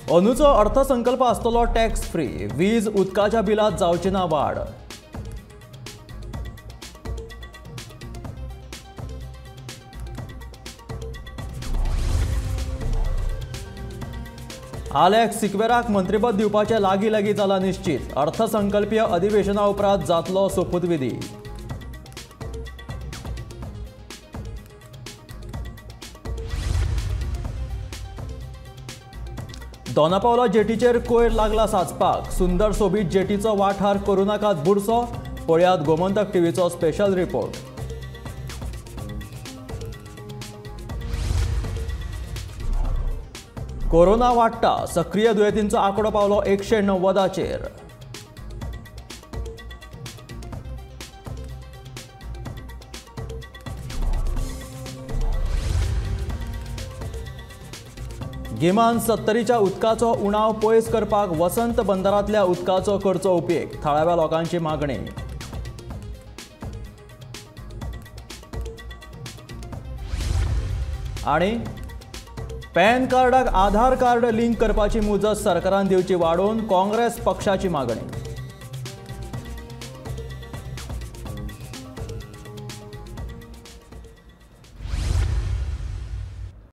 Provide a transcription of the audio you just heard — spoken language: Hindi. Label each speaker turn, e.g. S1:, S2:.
S1: अंदूचो अर्थसंकल्प आसतलो टॅक्स फ्री, वीज उदकाच्या बिलात जावची ना वाड। आलेक्स सिक्वेराक मंत्रीपद दिवपाचे लागीं जाला निश्चित। अर्थसंकल्पीय अधिवेशना उपरांत जातलो सोपुतविधी। दोनापावला जेटीचेर कोयर लागला साचपाक। सुंदर सोबीत जेटीचो वाठार कोरोनाकात बुडसो। पळयात गोमंतक टीव्हीचो स्पेशल रिपोर्ट। कोरोना वाडटा, सक्रिय दुयेंतींचो आंकडो पावलो 190चेर। गिमान 70च्या उदकाचो उणाव पयस करपाक वसंत बंदरांतल्या उदकाचो करचो उपेग, थळाव्या लोकांची मागणी। आणि पॅन कार्डाक आधार कार्ड लिंक करपाची मुजत सरकारान दिवची वाडोवन काँग्रेस पक्षाची मागणी।